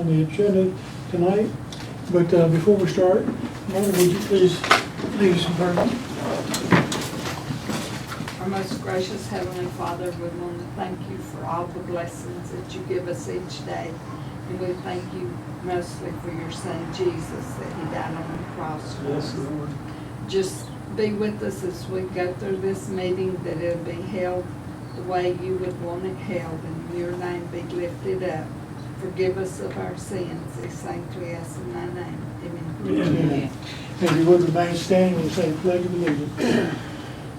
on the agenda tonight. But before we start, Mona, would you please lead us in prayer? Our most gracious Heavenly Father, we want to thank you for all the blessings that you give us each day. And we thank you mostly for your Son, Jesus, that he died on the cross for us. Yes, Lord. Just be with us as we go through this meeting, that it'll be held the way you would want it held, and your name be lifted up. Forgive us of our sins. These things we ask in thy name. Amen. Amen. And if you would remain standing, we'll say pledge of allegiance.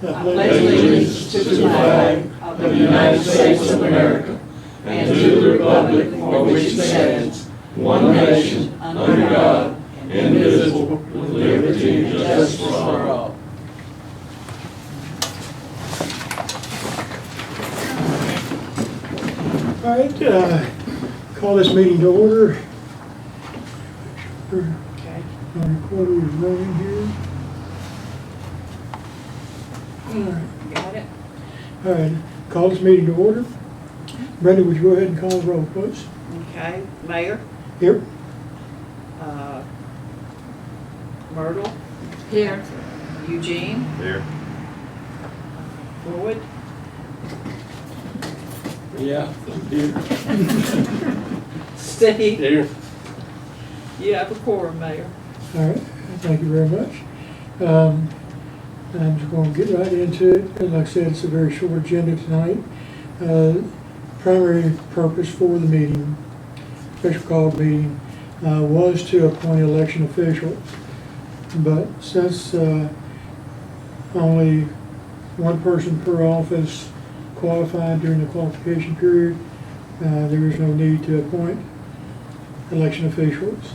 I pledge allegiance to the flag of the United States of America and to the republic for which it stands, one nation, under God, indivisible, with liberty and justice for all. All right, call this meeting to order. Okay. Our recorder is running here. Got it? All right, call this meeting to order. Brenda, would you go ahead and call the roll, please? Okay, Mayor, Here. Myrtle, Here. Eugene, Here. Floyd, Yeah. Here. Steve. Here. You have a quorum, Mayor. All right, thank you very much. I'm just going to get right into it. And like I said, it's a very short agenda tonight. Primary purpose for the meeting, special called meeting, was to appoint election officials. But since only one person per office qualified during the qualification period, there is no need to appoint election officials.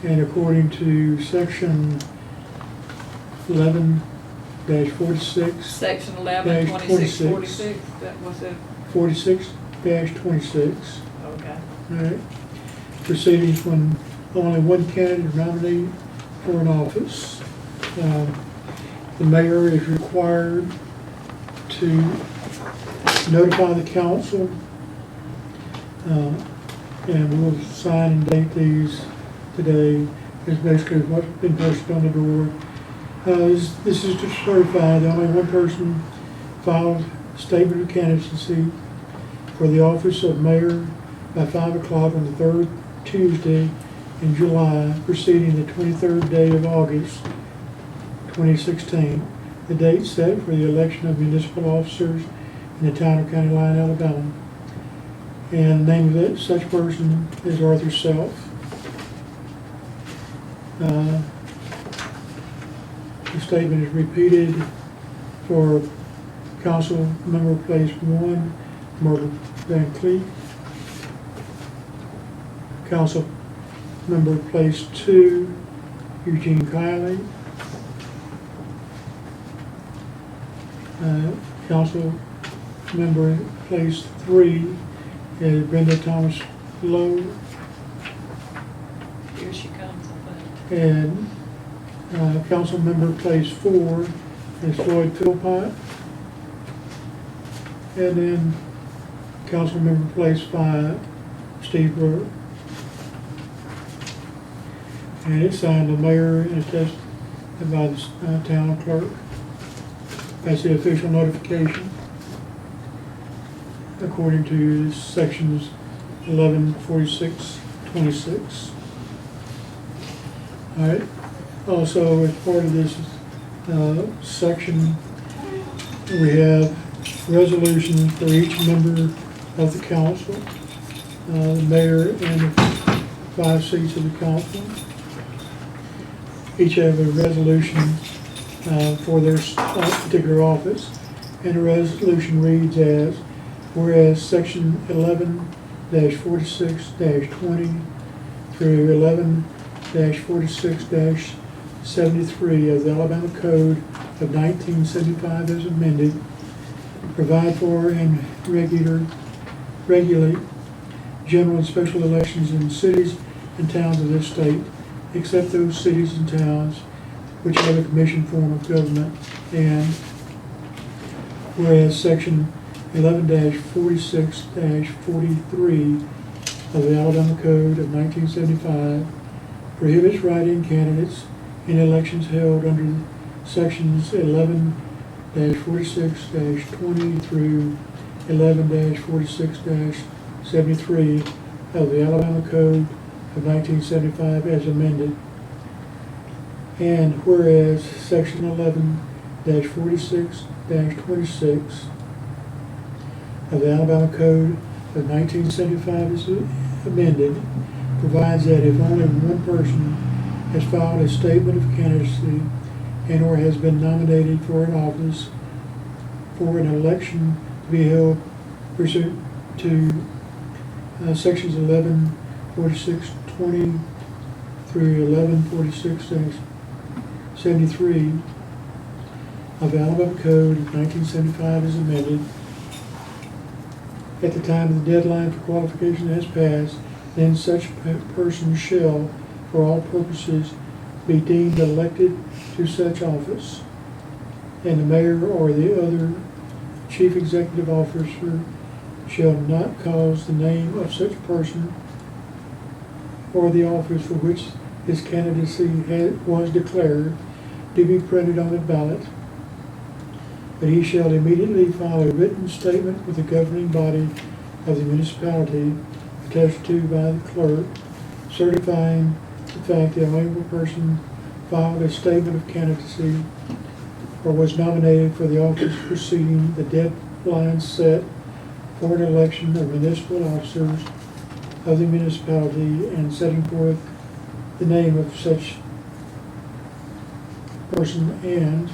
And according to section 11-46, Section 11, 26, 46, that was it. 46-26, Okay. all right, proceedings when only one candidate is nominated for an office. The mayor is required to notify the council, and we'll sign and date these today. Is basically what's been posted on the door. This is to certify that only one person filed a statement of candidacy for the office of mayor by 5 o'clock on the third Tuesday in July, preceding the 23rd day of August, 2016, the date set for the election of municipal officers in the town of County Line, Alabama. And the name of that such person is Arthur Self. The statement is repeated for council member place 1, Myrtle Van Cleef. Council member place 2, Eugene Kiley. Council member place 3 is Brenda Thomas Lowe. Here she comes, I And council member place 4 is Floyd Philpott. And then council member place 5, Steve Brewer. And it's signed the mayor and attested by the town clerk. That's the official notification according to sections 11-46-26. All right. Also, as part of this section, we have resolutions for each member of the council, the mayor and the 5 seats of the council. Each have a resolution for their particular office, and the resolution reads as, whereas section 11-46-20 through 11-46-73 of the Alabama Code of 1975 as amended provide for and regulate general and special elections in cities and towns of this state, except those cities and towns which have a commission form of government. And whereas section 11-46-43 of the Alabama Code of 1975 prohibits write-in candidates in elections held under sections 11-46-20 through 11-46-73 of the Alabama Code of 1975 as amended. And whereas section 11-46-26 of the Alabama Code of 1975 is amended, provides that if only one person has filed a statement of candidacy and or has been nominated for an office for an election to be held pursuant to sections 11-46-20 through 11-46-73 of the Alabama Code of 1975 is amended. At the time the deadline for qualification has passed, then such person shall, for all purposes, be deemed elected to such office, and the mayor or the other chief executive officer shall not cause the name of such person or the office for which his candidacy was declared to be printed on a ballot, but he shall immediately file a written statement with the governing body of the municipality attested to by the clerk, certifying the fact that only one person filed a statement of candidacy or was nominated for the office preceding the deadline set for an election of municipal officers of the municipality and setting forth the name of such person. And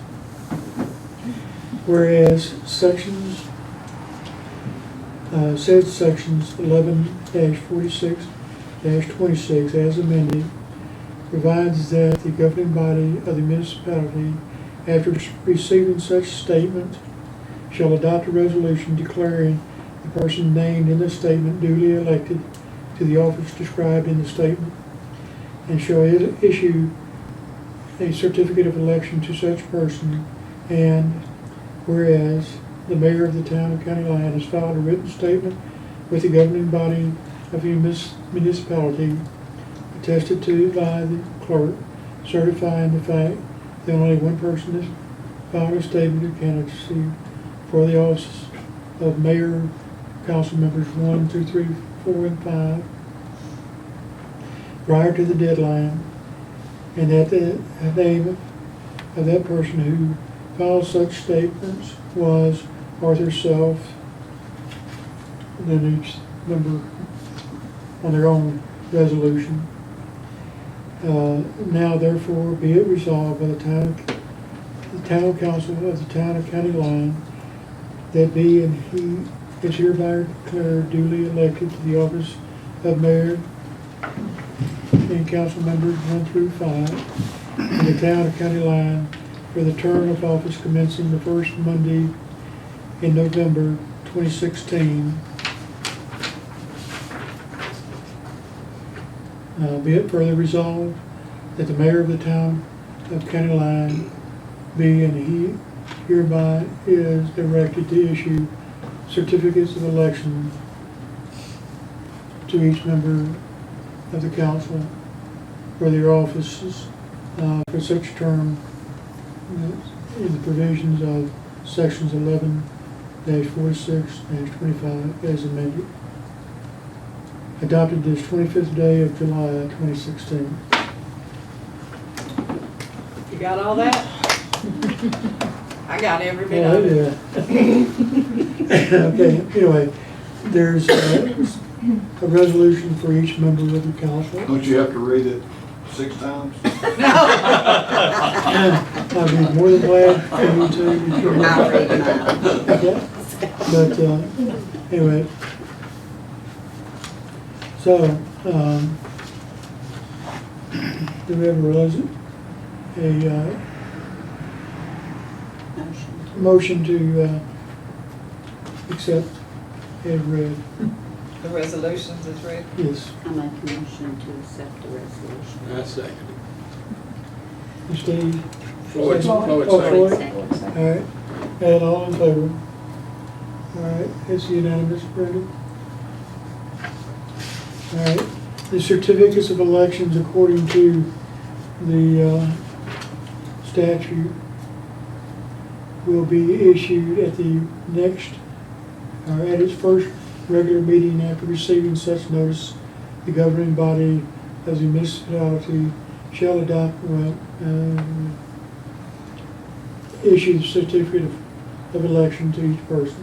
whereas sections said sections 11-46-26 as amended provides that the governing body of the municipality, after receiving such statement, shall adopt a resolution declaring the person named in the statement duly elected to the office described in the statement, and shall issue a certificate of election to such person. And whereas the mayor of the town of County Line has filed a written statement with the governing body of the municipality attested to by the clerk, certifying the fact that only one person has filed a statement of candidacy for the office of mayor, council members 1, 2, 3, 4, and 5 prior to the deadline, and that the name of that person who filed such statements was Arthur Self, then each member on their own resolution. Now therefore be it resolved by the town council of the town of County Line that be and he is hereby declared duly elected to the office of mayor and council members 1 through 5 in the town of County Line for the term of office commencing the first Monday in November 2016. Be it further resolved that the mayor of the town of County Line be and he hereby is directed to issue certificates of election to each member of the council for their offices for such term in the provisions of sections 11-46-25 as amended. Adopted this 25th day of July 2016. You got all that? I got every bit Oh, of it. yeah. Okay, anyway, there's a resolution for each member of the council. Don't you have to read it 6 times? I'd be more than glad for you to. I'll read it out. Okay. But anyway, so do we have a motion to accept as read? The resolutions is read. Yes. I make a motion to accept the resolution. I second Steve? it. Floyd, Oh, Floyd Floyd. second. All right, and all in favor? All right, it's unanimous, Brenda. All right, the certificates of elections according to the statute will be issued at the next, or at its first regular meeting after receiving such notice. The governing body of the municipality shall adopt, issue the certificate of election to each person.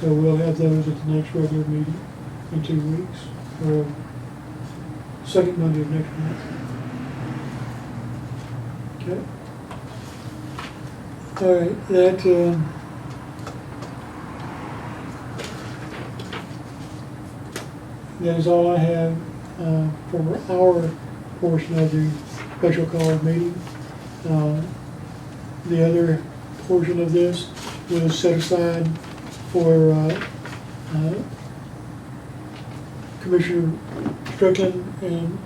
So we'll have those at the next regular meeting in 2 weeks, or second Monday of next month. Okay. All right, that is all I have for our portion of the special call meeting. The other portion of this was set aside for Commissioner Strickland and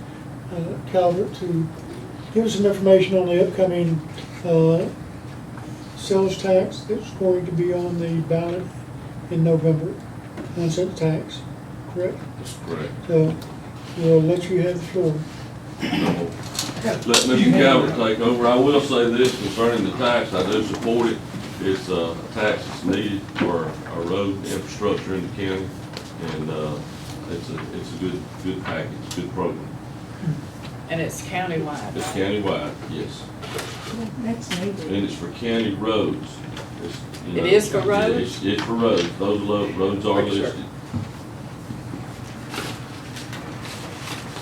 Calvert to give us some information on the upcoming sales tax that's going to be on the ballot in November. 1 cent tax, correct? That's correct. So we'll let you have the floor. Let Mr. Calvert take over. I will say this concerning the tax, I do support it. It's a tax that's needed for our road infrastructure in the county, and it's a good package, good program. And it's countywide. It's countywide, yes, That's needed. and it's for county roads. It's, you know, It is for roads? It's for roads. Those roads are Pretty sure. listed.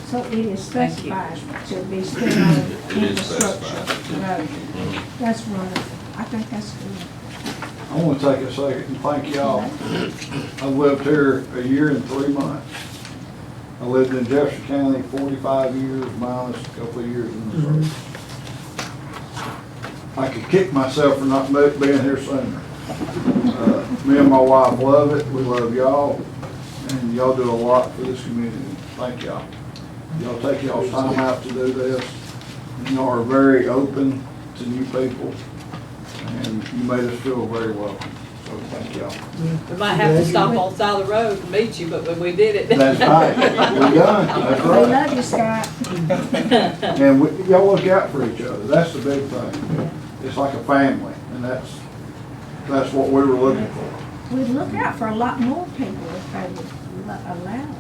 So it is Thank you. specified to be spent on It is infrastructure. specified. Road. That's wonderful. I think that's good. I want to take a second and thank y'all. I've lived here a year and 3 months. I lived in Jefferson County 45 years, minus a couple of years in Missouri. I could kick myself for not being here sooner. Me and my wife love it, we love y'all, and y'all do a lot for this community. Thank y'all. Y'all take y'all's time out to do this. Y'all are very open to new people, and you made us feel very welcome, so thank y'all. We might have to stop on the side of the road and meet you, but we did it. That's right, we done, that's We right. love you, Scott. And y'all look out for each other, that's the big thing. It's like a family, and that's what we were looking for. We'd look out for a lot more people if they would allow us.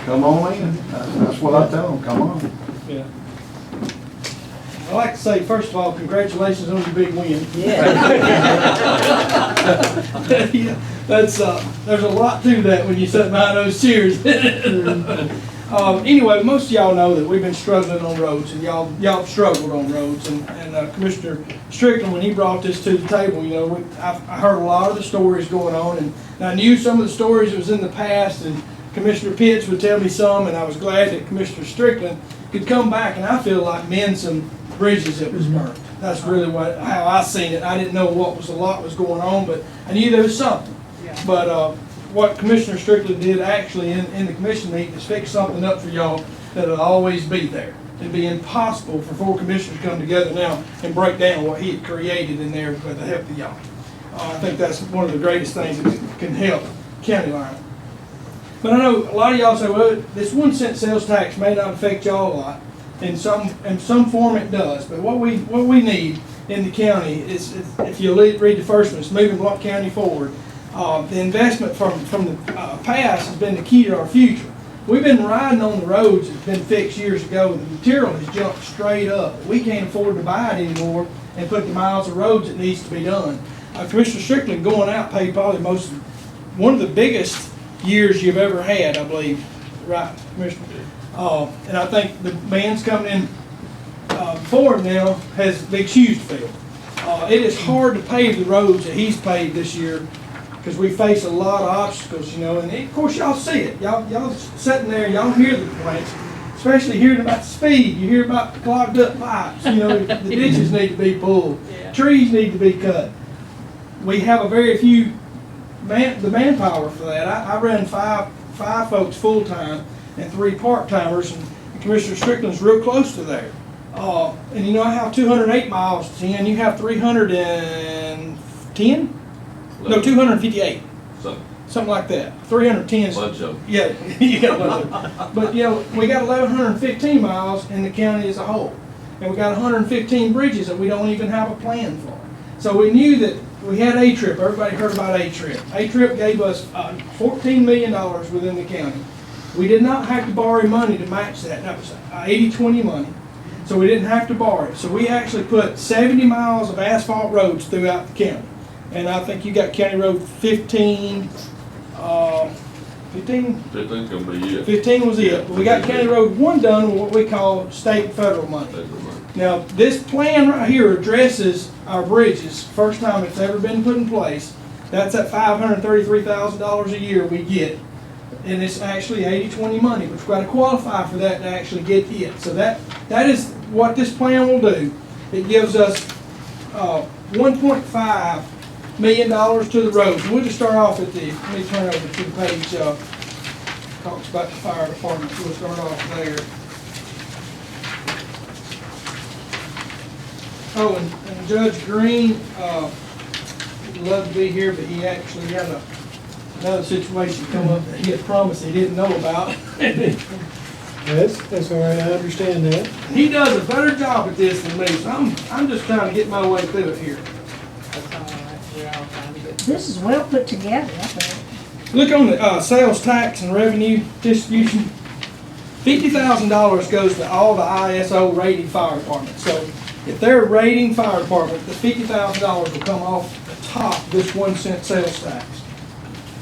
Come on in, that's what I tell them, come on. Yeah. I'd like to say, first of all, congratulations on your big win. Yeah, that's, there's a lot to that when you sit behind those chairs. Anyway, most of y'all know that we've been struggling on roads, and y'all struggled on roads, and Commissioner Strickland, when he brought this to the table, you know, I heard a lot of the stories going on, and I knew some of the stories that was in the past, and Commissioner Pitts would tell me some, and I was glad that Commissioner Strickland could come back, and I feel like mend some bridges that was burnt. That's really how I seen it. I didn't know a lot was going on, but I knew there was something. Yeah. But what Commissioner Strickland did actually in the commission meeting is fix something up for y'all that'll always be there. It'd be impossible for 4 commissioners to come together now and break down what he had created in there with the help of y'all. I think that's one of the greatest things that can help county line. But I know a lot of y'all say, well, this 1 cent sales tax may not affect y'all a lot. In some form it does. But what we need in the county is, if you read the first one, it's moving Blount County forward. The investment from the past has been the key to our future. We've been riding on the roads that's been fixed years ago, and the material has jumped straight up. We can't afford to buy it anymore and put the miles of roads that needs to be done. Commissioner Strickland going out paid probably one of the biggest years you've ever had, I believe, right, Commissioner? And I think the man's coming in before him now has big shoes to fill. It is hard to pave the roads that he's paved this year because we face a lot of obstacles, you know, and of course y'all see it. Y'all sitting there, y'all hear the complaints, especially hearing about the speed. You hear about the clogged up pipes, you know, the ditches need to be pulled, Yeah. trees need to be cut. We have a very few the manpower for that. I run five folks full-time and 3 part-timers, and Commissioner Strickland's real close to there. And you know, I have 208 miles to 10, you have 310? No, 258. So, something like that. 310. Bunch of them. Yeah, yeah. But, you know, we got 1,115 miles in the county as a whole. And we got 115 bridges that we don't even have a plan for. So we knew that we had A-Trip. Everybody heard about A-Trip. A-Trip gave us $14 million within the county. We did not have to borrow money to match that. That was 80-20 money. So we didn't have to borrow it. So we actually put 70 miles of asphalt roads throughout the county. And I think you got County Road 15, 15? 15's gonna be it. 15 was it. But we got County Road 1 done with what we call state and federal money. That's the money. Now, this plan right here addresses our bridges, first time it's ever been put in place. That's at $533,000 a year we get. And it's actually 80-20 money, but we've got to qualify for that to actually get it. So that is what this plan will do. It gives us $1.5 million to the roads. And we'll just start off at the, let me turn over to the page, talks about the fire department. We'll start off there. Oh, and Judge Green, would love to be here, but he actually had another situation come up that he had promised he didn't know about. That's all right, I understand that. He does a better job at this than me, so I'm just trying to get my way through it here. That's all right, we're all trying to get. This is well put together, I think. Look on the sales tax and revenue distribution. $50,000 goes to all the ISO rating fire departments. So if they're a rating fire department, the $50,000 will come off the top of this 1 cent sales tax.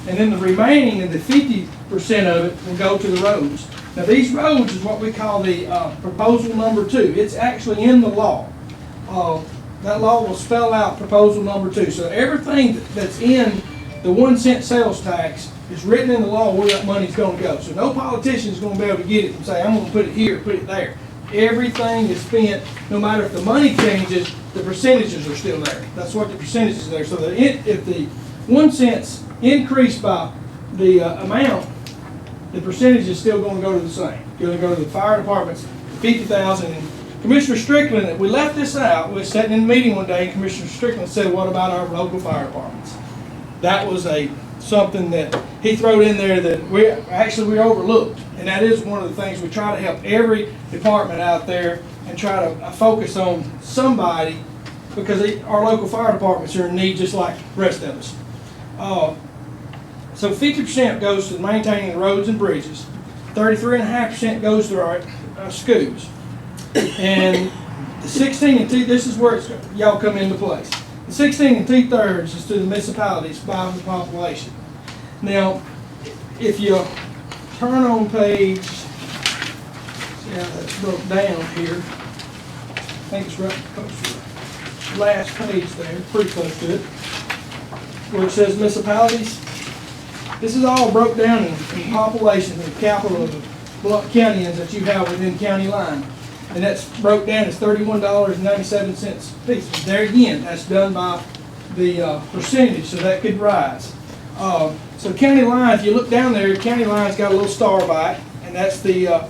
And then the remaining of the 50% of it will go to the roads. Now these roads is what we call the proposal number 2. It's actually in the law. That law will spell out proposal number 2. So everything that's in the 1 cent sales tax is written in the law where that money's going to go. So no politician is going to be able to get it and say, I'm going to put it here, put it there. Everything is spent, no matter if the money changes, the percentages are still there. That's what the percentage is there. So that if the 1 cent's increased by the amount, the percentage is still going to go to the same. Going to go to the fire department's 50,000. And Commissioner Strickland, we left this out. We were sitting in a meeting one day, and Commissioner Strickland said, "What about our local fire departments?" That was something that he threw in there that we overlooked, and that is one of the things we try to help every department out there and try to focus on somebody, because our local fire departments are in need just like the rest of us. So 50% goes to maintaining the roads and bridges. 33.5% goes to our schools. And the 16 and this is where y'all come into place. The 16 2/3 is to the municipalities by the population. Now, if you turn on page, see how that's broke down here. I think it's right close to the last page there, pretty close to it, where it says municipalities. This is all broke down in population, the capital of the Blount Countyans that you have within county line. And that's broke down as $31.97 a piece. There again, that's done by the percentage, so that could rise. So county line, if you look down there, county line's got a little star by it, and that's the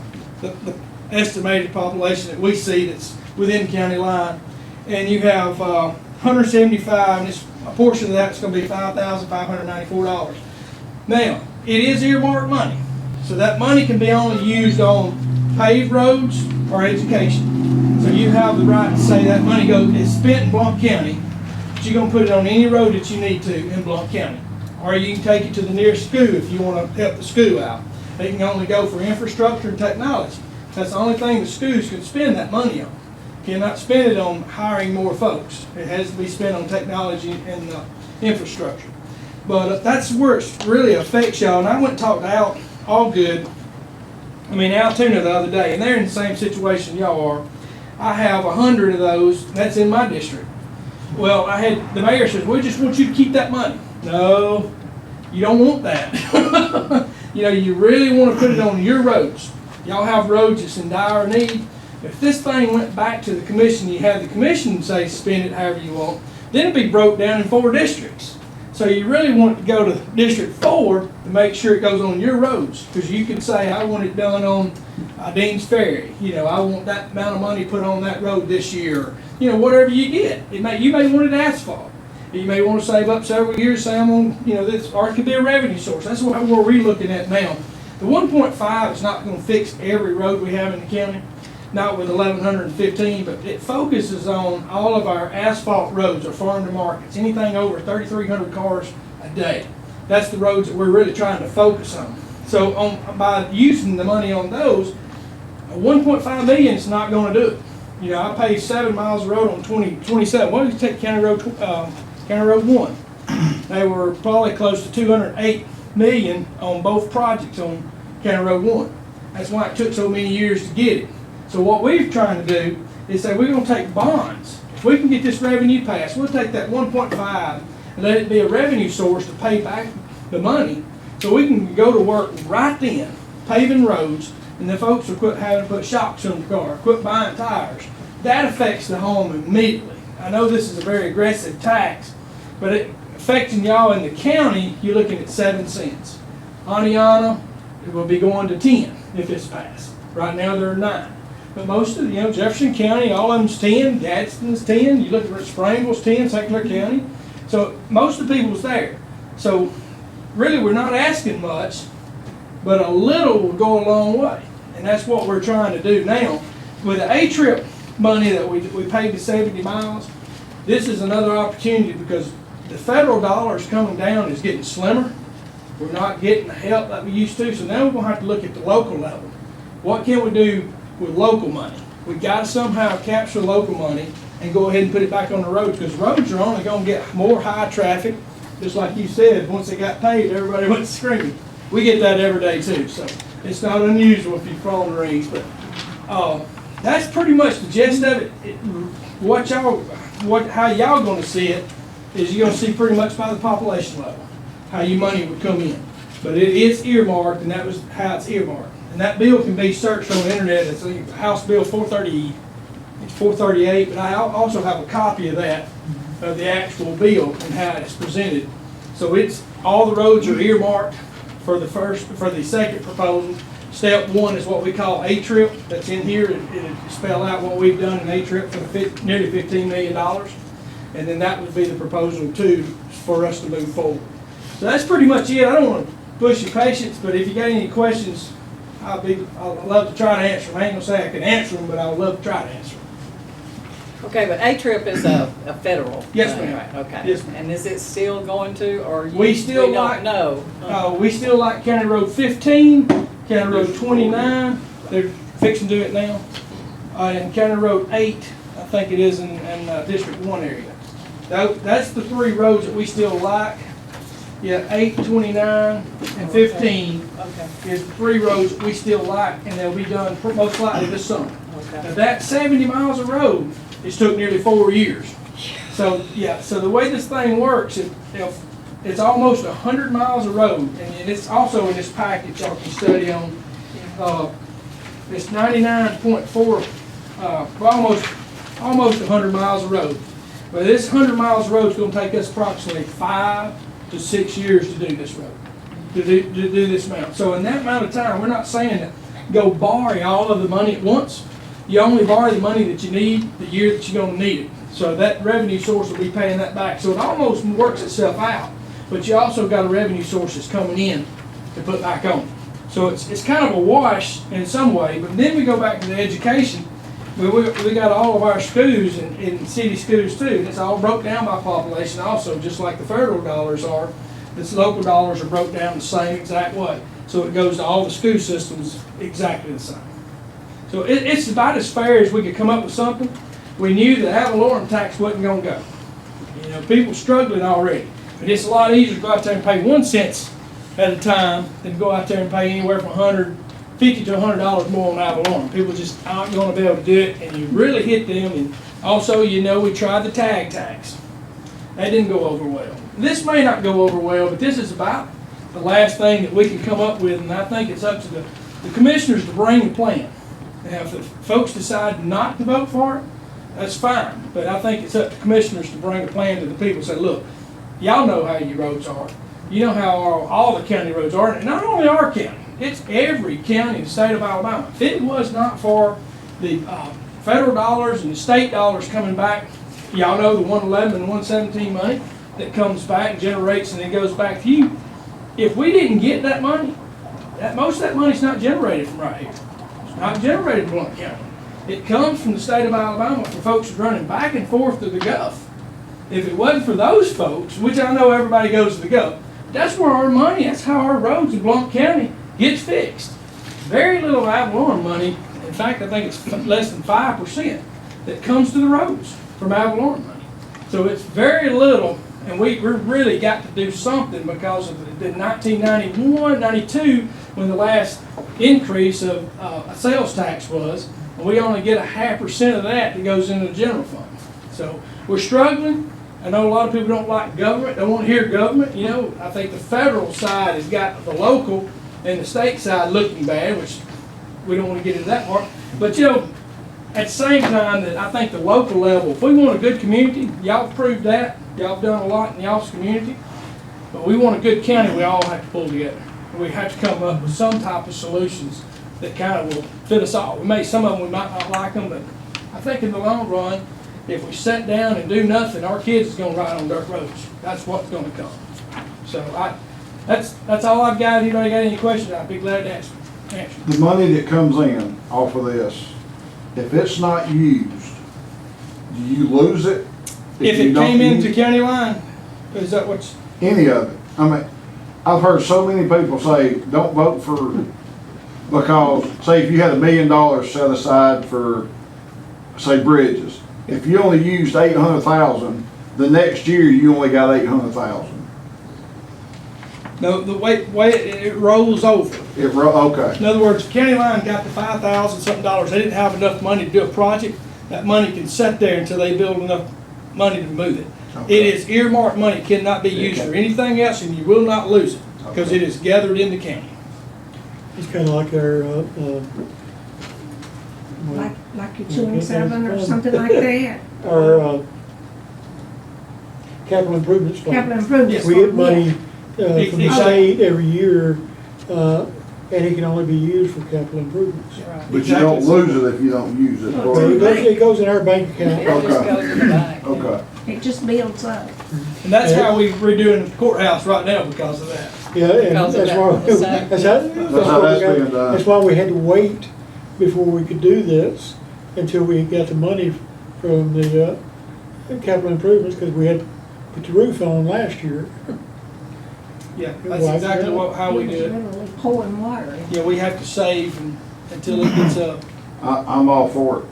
estimated population that we see that's within county line. And you have 175, and a portion of that's going to be $5,594. Now, it is earmarked money, so that money can be only used on paved roads or education. So you have the right to say that money is spent in Blount County, but you're going to put it on any road that you need to in Blount County. Or you can take it to the nearest school if you want to help the school out. They can only go for infrastructure and technology. That's the only thing the schools can spend that money on. Cannot spend it on hiring more folks. It has to be spent on technology and infrastructure. But that's where it really affects y'all. And I went and talked to Altoona the other day, and they're in the same situation y'all are. I have 100 of those, and that's in my district. Well, the mayor says, we just want you to keep that money. No, you don't want that. You really want to put it on your roads. Y'all have roads that's in dire need. If this thing went back to the commission, you had the commission say spend it however you want, then it'd be broke down in 4 districts. So you really want to go to District 4 to make sure it goes on your roads, because you can say, I want it done on Dean's Ferry. I want that amount of money put on that road this year. Whatever you get. You may want it asphalt. You may want to save up several years, say I'm on, this, or it could be a revenue source. That's what we're looking at now. The 1.5 is not going to fix every road we have in the county, not with 1,115, but it focuses on all of our asphalt roads or farm to markets, anything over 3,300 cars a day. That's the roads that we're really trying to focus on. So by using the money on those, 1.5 million is not going to do it. I paved 7 miles of road on 27. What did you take County Road 1? They were probably close to 208 million on both projects on County Road 1. That's why it took so many years to get it. So what we're trying to do is say we're going to take bonds. If we can get this revenue passed, we'll take that 1.5 and let it be a revenue source to pay back the money, so we can go to work right then, paving roads, and the folks will quit having to put shocks on the car, quit buying tires. That affects the home immediately. I know this is a very aggressive tax, but it affecting y'all in the county, you're looking at 7 cents. Aniana, it will be going to 10 if it's passed. Right now they're 9. But most of Jefferson County, all of them's 10, Gadsden's 10, you look at Sprangel's 10, St. Clair County. So most of the people's there. So really we're not asking much, but a little will go a long way. And that's what we're trying to do now. With the A-Trip money that we paid to 70 miles, this is another opportunity because the federal dollars coming down is getting slimmer. We're not getting the help that we used to, so now we're going to have to look at the local level. What can we do with local money? We've got to somehow capture local money and go ahead and put it back on the roads, because roads are only going to get more high traffic. Just like you said, once they got paved, everybody went screaming. We get that every day too, so it's not unusual if you've flown the rings. But that's pretty much the gist of it. How y'all going to see it is you're going to see pretty much by the population level how your money would come in. But it is earmarked, and that was how it's earmarked. And that bill can be searched on the internet. It's House Bill 430. It's 438, but I also have a copy of that, of the actual bill and how it's presented. So it's all the roads are earmarked for the second proposal. Step 1 is what we call A-Trip. That's in here. It spell out what we've done in A-Trip for nearly $15 million. And then that would be the proposal 2 for us to move forward. So that's pretty much it. I don't want to push your patience, but if you got any questions, I'd love to try to answer them. I ain't gonna say I can answer them, but I would love to try to answer them. Okay, but A-Trip is a federal Yes, thing, ma'am. right? Okay. Yes, ma'am. And is it still going to, or We still don't know? We still like County Road 15, County Road 29, they're fixing to do it now. And County Road 8, I think it is in District 1 area. That's the 3 roads that we still like. Yeah, 8, 29, and 15 Okay. is the 3 roads that we still like, and they'll be done most likely this summer. Now Okay. that 70 miles of road, it's took nearly 4 years. So, yeah, so the way this thing works, it's almost 100 miles of road, and it's also in this package y'all can study on. It's 99.4, almost 100 miles of road. But this 100 miles of road is going to take us approximately 5 to 6 years to do this road, to do this amount. So in that amount of time, we're not saying that go borrow all of the money at once. You only borrow the money that you need the year that you're going to need it. So that revenue source will be paying that back. So it almost works itself out. But you also got a revenue source that's coming in to put back on. So it's kind of a wash in some way. But then we go back to the education. We got all of our schools in city schools too. And it's all broke down by population also, just like the federal dollars are. The local dollars are broke down the same exact way. So it goes to all the school systems exactly the same. So it's about as fair as we could come up with something. We knew that ad valorem tax wasn't going to go. People struggling already. But it's a lot easier to go out there and pay 1 cent at a time than go out there and pay anywhere from $150 to $100 more on ad valorem. People just aren't going to be able to do it, and you really hit them. And also, we tried the tag tax. That didn't go over well. This may not go over well, but this is about the last thing that we can come up with, and I think it's up to the commissioners to bring a plan. Now, if the folks decide not to vote for it, that's fine. But I think it's up to commissioners to bring a plan to the people and say, look, y'all know how your roads are. You know how all the county roads are. And not only our county, it's every county in the state of Alabama. If it was not for the federal dollars and the state dollars coming back, y'all know the 111 and 117 money, that comes back and generates and then goes back to you. If we didn't get that money, most of that money's not generated from right here. It's not generated from Blount County. It comes from the state of Alabama for folks running back and forth to the Gulf. If it wasn't for those folks, which I know everybody goes to the Gulf, that's where our money, that's how our roads in Blount County gets fixed. Very little Avalon money, in fact, I think it's less than 5% that comes to the roads from Avalon money. So it's very little, and we really got to do something because of the 1991, 92, when the last increase of a sales tax was, and we only get 0.5% of that goes into the general fund. So we're struggling. I know a lot of people don't like government, don't want to hear government. You know, I think the federal side has got the local and the state side looking bad, which we don't want to get into that part. But you know, at the same time that I think the local level, if we want a good community, y'all proved that. Y'all have done a lot in y'all's community. But we want a good county, we all have to pull together. We have to come up with some type of solutions that kind of will fit us all. Some of them we might not like them, but I think in the long run, if we sit down and do nothing, our kids is gonna ride on dirt roads. That's what's gonna come. So that's all I've got. Anybody got any questions, I'd be glad to answer. The money that comes in off of this, if it's not used, do you lose it? If you it don't came into use county line, is that what's, any of it? I mean, I've heard so many people say, don't vote for, because, say, if you had $1 million set aside for, say, bridges, if you only used 800,000, the next year you only got 800,000. no, the way it rolls over. Okay, In other words, county line got the $5,000 something dollars, they didn't have enough money to do a project, that money can sit there until they build enough money to move it. Okay. It is earmarked money, it cannot be used for anything else, and you will not lose it, because it is gathered in the county. It's kind of like our, Like your 207 or something like that? our capital improvements fund. Capital improvements. We get fund, money yeah. from the Exactly. state every year, and it can only be used for capital improvements. but you don't lose it if you don't use it. Well, So Or- it goes in our bank account. It just Okay. goes in the bank. Okay, It just builds up. And that's how we're doing the courthouse right now because of that. Yeah, and Because of that's that, why, the same. that's how that's we got- being done. that's why we had to wait before we could do this, until we got the money from the capital improvements, because we had put the roof on last year. Yeah, that's exactly how we do It's it. literally pouring water in. Yeah, we have to save until it gets up. I'm all for it.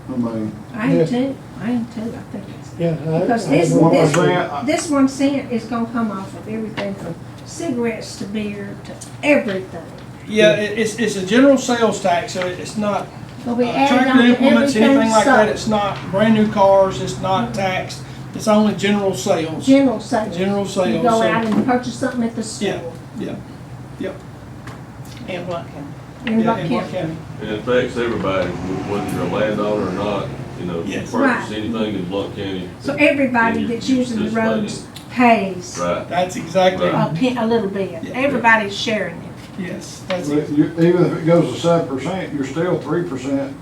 I mean, I am too, I think it's. Yeah. Because I this, had one this- percent. this 1 cent is gonna come off of everything from cigarettes to beer to everything. Yeah, it's a general sales tax, so it's not But we add tractor on to implements, anything everything like that. sold. It's not brand new cars, it's not taxed. It's only general sales. General sales. General You sales. go so- out and purchase something at the Yeah, store. yeah. In Blount County. In Yeah, Buck in Blount County. County. And it affects everybody, whether you're a landowner or not, you know, if you Yes. purchase Right. anything in Blount County. So everybody then that's you using the participate in roads pays Right. That's exactly, Right. a little bit. Yeah. Everybody's sharing it. yes, that's but it. even if it goes to 7%, you're still 3%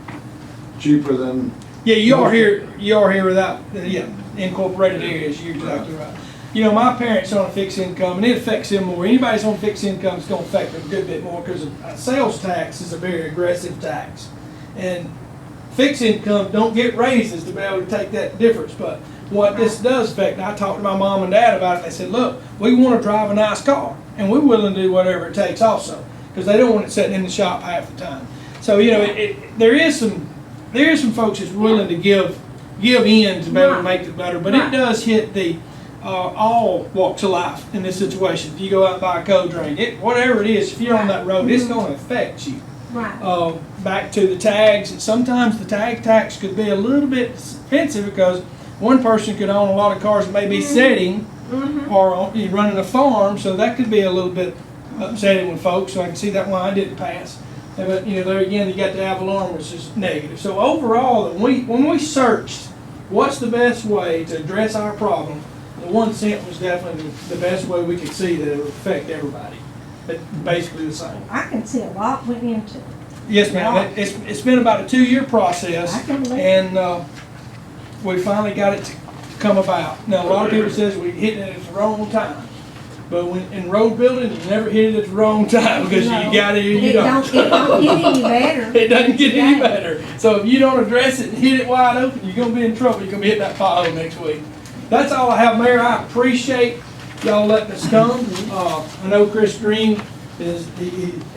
cheaper than, Yeah, you are here without, yeah, incorporated areas, you're exactly right. You know, my parents on a fixed income, and it affects them more. Anybody's on fixed income is gonna affect them a good bit more, because a sales tax is a very aggressive tax. And fixed income don't get raises to be able to take that difference, but what this does affect, and I talked to my mom and dad about it, they said, look, we wanna drive a nice car, and we're willing to do whatever it takes also, because they don't want it sitting in the shop half the time. So, you know, there is some folks that's willing to give in to be able to make it better, but it does hit the, all walks of life in this situation. If you go out and buy a cold drink, whatever it is, if you're on that road, it's gonna affect you. Right. Back to the tags, and sometimes the tag tax could be a little bit expensive because one person could own a lot of cars that may be sitting or running a farm, so that could be a little bit upsetting with folks, so I can see that why I didn't pass. But, you know, there again, you got the Avalon, which is negative. So overall, when we searched what's the best way to address our problem, the 1 cent was definitely the best way we could see that it would affect everybody. But basically the same. I can see a lot went into it. Yes, ma'am. It's been about a 2-year process, I can believe it. and we finally got it to come about. Now, a lot of people says we hitting it at the wrong time. But when, in road building, you never hit it at the wrong time, because you No. got it or you It don't. don't get any better. It doesn't get any Right. better. So if you don't address it and hit it wide open, you're gonna be in trouble. You're gonna be hitting that pothole next week. That's all I have, Mayor. I appreciate y'all letting us come. I know Chris Green is,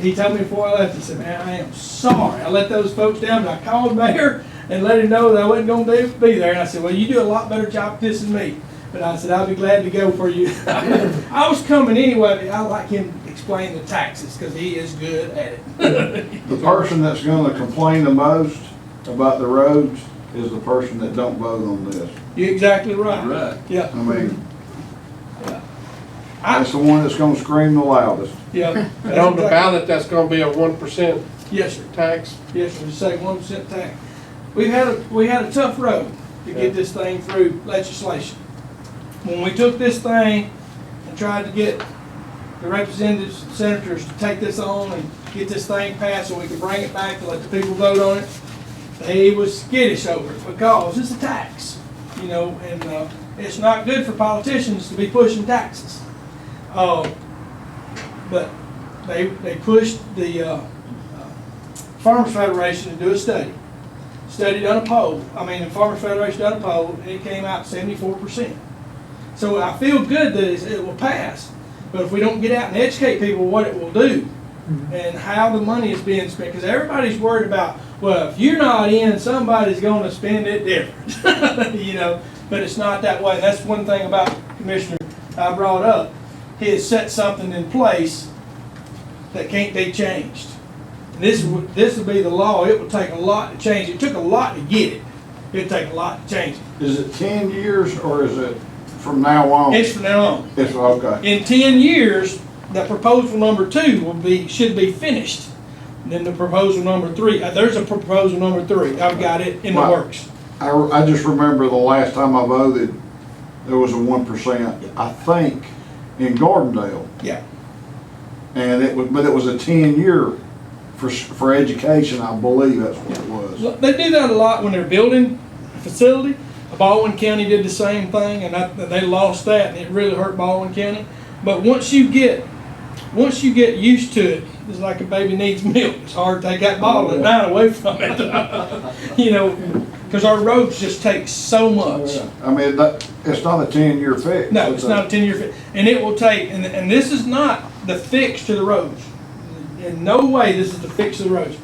he told me before I left, he said, man, I am sorry. I let those folks down, but I called Mayor and let him know that I wasn't gonna be there. And I said, well, you do a lot better job at this than me. But I said, I'll be glad to go for you. I was coming anyway, but I like him to explain the taxes, because he is good at it. The person that's gonna complain the most about the roads is the person that don't vote on this. You're exactly right. Right. Yeah, I mean, I, that's the one that's gonna scream the loudest. yeah. And on the ballot, that's gonna be a 1% Yes, sir. tax. Yes, sir. Say 1% tax. We had a tough road to get this thing through legislation. When we took this thing and tried to get the representatives, senators to take this on and get this thing passed so we could bring it back to let the people vote on it, they was skittish over it because it's a tax, you know, and it's not good for politicians to be pushing taxes. But they pushed the Farmers Federation to do a study. Study done a poll, the Farmers Federation done a poll, and it came out 74%. So I feel good that it will pass, but if we don't get out and educate people what it will do and how the money is being spent, because everybody's worried about, well, if you're not in, somebody's going to spend it different, you know. But it's not that way. That's one thing about Commissioner I brought up. He has set something in place that can't be changed. This would be the law. It would take a lot to change. It took a lot to get it. It'd take a lot to change it. Is it 10 years or is it from now on? It's from now on. It's okay. In 10 years, the proposal number 2 should be finished. Then the proposal number 3, there's a proposal number 3. I've got it in the Right. works. I just remember the last time I voted, there was a 1%, I think, in Gordondale. Yeah. And but it was a 10-year for education, I believe that's what it was. Look, they do that a lot when they're building a facility. Baldwin County did the same thing, and they lost that, and it really hurt Baldwin County. But once you get used to it, it's like a baby needs milk. It's hard to take that bottle and nine away from it, you know, because our roads just take so much. I mean, it's not a 10-year fix. No, it's not a 10-year fix, and it will take. And this is not the fix to the roads. In no way this is the fix to the roads.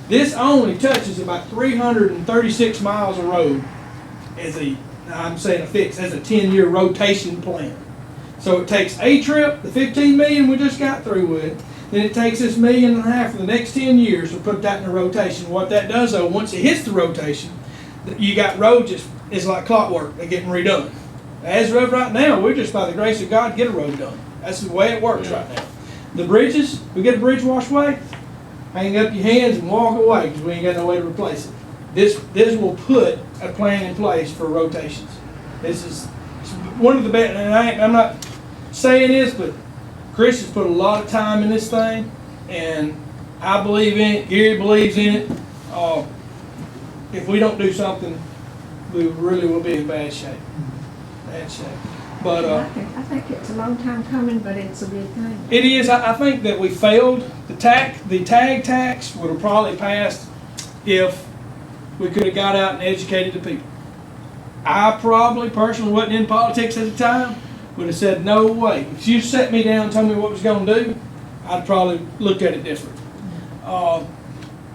This only touches about 336 miles of road as I'm saying a fix, as a 10-year rotation plan. So it takes a trip, the 15 million we just got through with, then it takes this $1.5 million for the next 10 years to put that in a rotation. What that does though, once it hits the rotation, you got roads it's like clockwork, they're getting redone. As of right now, we're just by the grace of God get a road done. That's the way it works right now. The bridges, we get a bridge washed away, hang up your hands and walk away because we ain't got no way to replace it. This will put a plan in place for rotations. This is one of the best, and I'm not saying this, but Chris has put a lot of time in this thing, and I believe in it, Gary believes in it. If we don't do something, we really will be in bad shape. Bad shape. But I think it's a long time coming, but it's a good thing. it is. I think that we failed. The tag tax would have probably passed if we could have got out and educated the people. I probably personally wasn't in politics at the time. Would have said no way. If you set me down and told me what was going to do, I'd probably look at it different.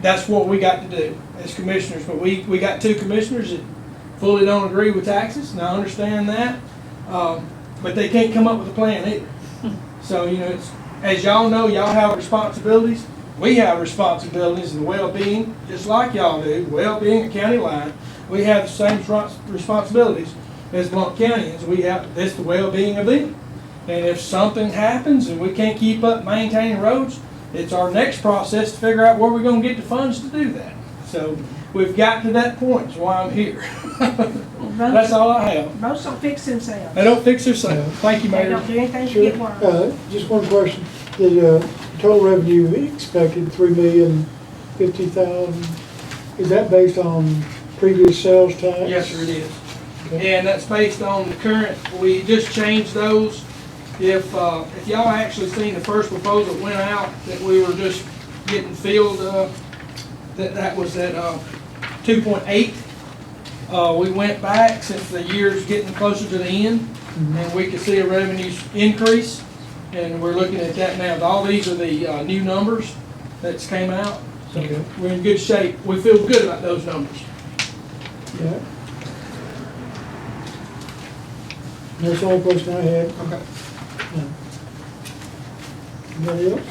That's what we got to do as commissioners. But we got 2 commissioners that fully don't agree with taxes, and I understand that. But they can't come up with a plan either. So, you know, as y'all know, y'all have responsibilities. We have responsibilities in well-being, just like y'all do, well-being at county line. We have the same responsibilities as Blount Countyans. This the well-being of them. And if something happens and we can't keep up maintaining roads, it's our next process to figure out where we're going to get the funds to do that. So we've got to that point. That's why I'm here. That's all I have. Roads don't fix themselves. They don't fix themselves. Thank you, They Mayor. don't do anything to Sure. get worse. Just one question. The total revenue expected, $3,050,000. Is that based on previous sales tax? Yes, sir, it is. And that's based on the current, we just changed those. If y'all actually seen the first proposal that went out, that we were just getting filled, that was at 2.8. We went back since the year's getting closer to the end, and we could see a revenues increase, and we're looking at that now. All these are the new numbers that's came out, so Okay. we're in good shape. We feel good about those numbers. Yeah. That's the only question I had. Okay. Anybody else?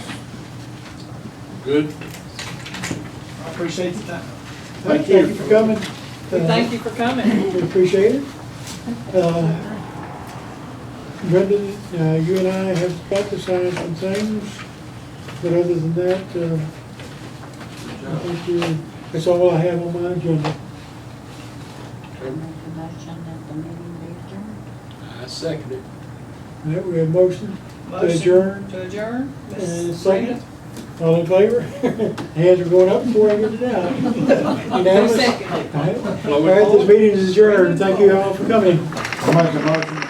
Good. I appreciate the time. Thank you for coming. Thank you for coming. We appreciate it. Brendan, you and I have got to sign some things, but other than that, I think that's all I have on my agenda. I second it. All right, we have motion to adjourn. To adjourn? And second. All in favor? Hands are going up before I get it down. Unanimous? Second. All right, this meeting is adjourned. Thank you all for coming. I make a motion